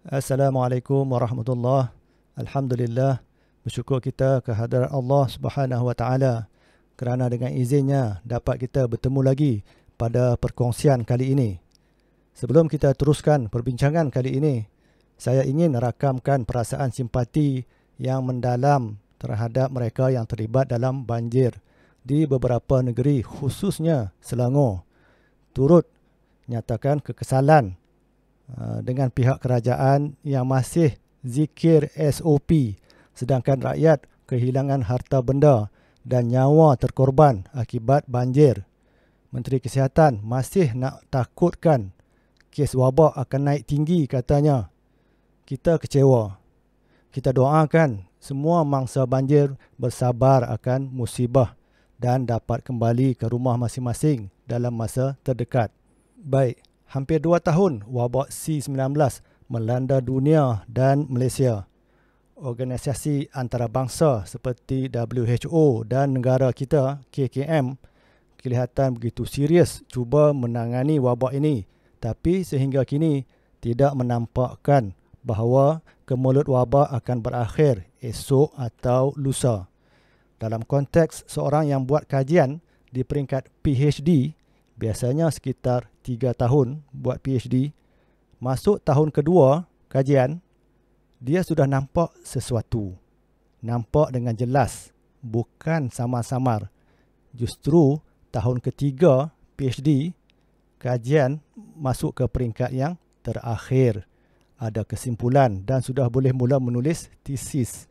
Assalamualaikum warahmatullahi. Alhamdulillah, bersyukur kita kehadrat Allah Subhanahu wa taala kerana dengan izinnya dapat kita bertemu lagi pada perkongsian kali ini. Sebelum kita teruskan perbincangan kali ini, saya ingin rakamkan perasaan simpati yang mendalam terhadap mereka yang terlibat dalam banjir di beberapa negeri, khususnya Selangor. Turut nyatakan kekesalan dengan pihak kerajaan yang masih zikir SOP, sedangkan rakyat kehilangan harta benda dan nyawa terkorban akibat banjir. Menteri Kesihatan masih nak takutkan kes wabak akan naik tinggi katanya. Kita kecewa. Kita doakan semua mangsa banjir bersabar akan musibah dan dapat kembali ke rumah masing-masing dalam masa terdekat. Baik. Hampir 2 tahun wabak C-19 melanda dunia dan Malaysia. Organisasi antarabangsa seperti WHO dan negara kita, KKM, kelihatan begitu serius cuba menangani wabak ini, tapi sehingga kini tidak menampakkan bahawa kemelut wabak akan berakhir esok atau lusa. Dalam konteks seorang yang buat kajian di peringkat PhD, biasanya sekitar 3 tahun buat PhD. Masuk tahun kedua kajian, dia sudah nampak sesuatu. Nampak dengan jelas, bukan samar-samar. Justru tahun ketiga PhD, kajian masuk ke peringkat yang terakhir. Ada kesimpulan dan sudah boleh mula menulis tesis.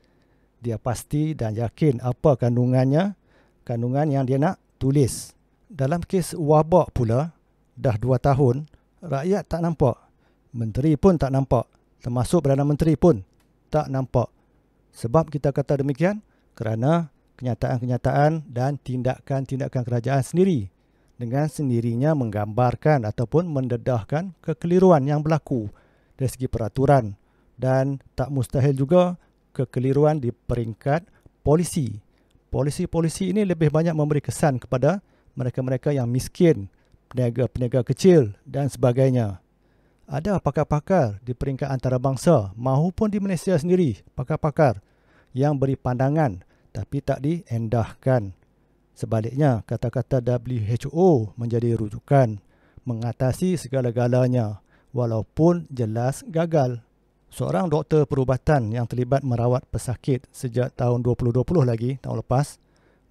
Dia pasti dan yakin apa kandungannya, kandungan yang dia nak tulis. Dalam kes wabak pula, dah 2 tahun, rakyat tak nampak. Menteri pun tak nampak. Termasuk Perdana Menteri pun tak nampak. Sebab kita kata demikian, kerana kenyataan-kenyataan dan tindakan-tindakan kerajaan sendiri dengan sendirinya menggambarkan ataupun mendedahkan kekeliruan yang berlaku dari segi peraturan, dan tak mustahil juga kekeliruan di peringkat polisi. Polisi-polisi ini lebih banyak memberi kesan kepada mereka-mereka yang miskin, peniaga-peniaga kecil dan sebagainya. Ada pakar-pakar di peringkat antarabangsa maupun di Malaysia sendiri, pakar-pakar yang beri pandangan tapi tak diendahkan. Sebaliknya, kata-kata WHO menjadi rujukan mengatasi segala-galanya walaupun jelas gagal. Seorang doktor perubatan yang terlibat merawat pesakit sejak tahun 2020 lagi, tahun lepas,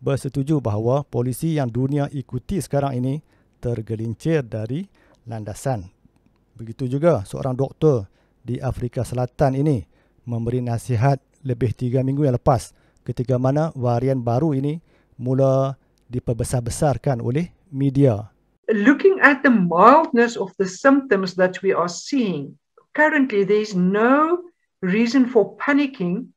bersetuju bahawa polisi yang dunia ikuti sekarang ini tergelincir dari landasan. Begitu juga seorang doktor di Afrika Selatan ini memberi nasihat lebih 3 minggu yang lepas ketika mana varian baru ini mula diperbesar-besarkan oleh media. Looking at the mildness of the symptoms that we are seeing, currently there is no reason for panicking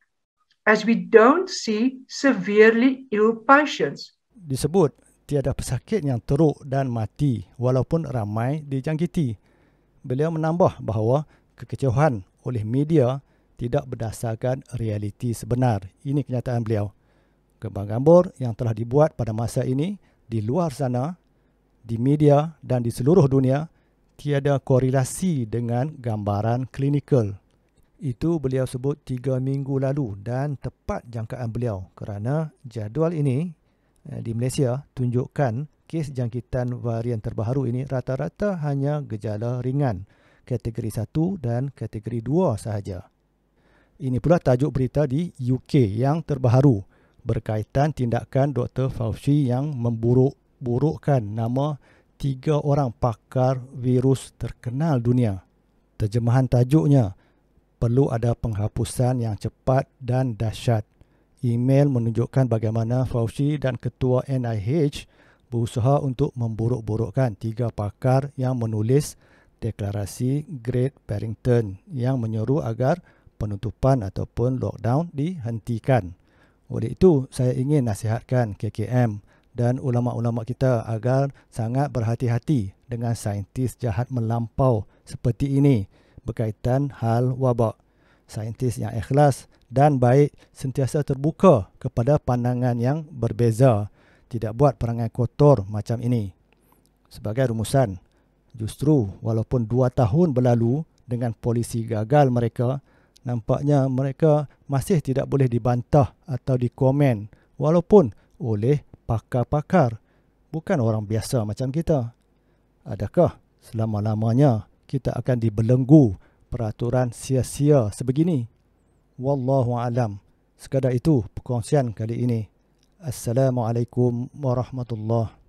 as we don't see severely ill patients. Disebut tiada pesakit yang teruk dan mati walaupun ramai dijangkiti. Beliau menambah bahawa kekecewaan oleh media tidak berdasarkan realiti sebenar. Ini kenyataan beliau. Gambar-gambar yang telah dibuat pada masa ini di luar sana, di media dan di seluruh dunia tiada korelasi dengan gambaran klinikal. Itu beliau sebut 3 minggu lalu dan tepat jangkaan beliau kerana jadual ini di Malaysia tunjukkan kes jangkitan varian terbaru ini rata-rata hanya gejala ringan, kategori 1 dan kategori 2 sahaja. Ini pula tajuk berita di UK yang terbaru berkaitan tindakan Dr. Fauci yang memburuk-burukkan nama 3 orang pakar virus terkenal dunia. Terjemahan tajuknya, perlu ada penghapusan yang cepat dan dahsyat. Email menunjukkan bagaimana Fauci dan Ketua NIH berusaha untuk memburuk-burukkan 3 pakar yang menulis deklarasi Great Barrington yang menyeru agar penutupan ataupun lockdown dihentikan. Oleh itu, saya ingin nasihatkan KKM dan ulama-ulama kita agar sangat berhati-hati dengan saintis jahat melampau seperti ini berkaitan hal wabak. Saintis yang ikhlas dan baik sentiasa terbuka kepada pandangan yang berbeza, tidak buat perangai kotor macam ini. Sebagai rumusan, justru walaupun 2 tahun berlalu dengan polisi gagal mereka, nampaknya mereka masih tidak boleh dibantah atau dikomen walaupun oleh pakar-pakar, bukan orang biasa macam kita. Adakah selama-lamanya kita akan dibelenggu peraturan sia-sia sebegini? Wallahu alam. Sekadar itu perkongsian kali ini. Assalamualaikum warahmatullahi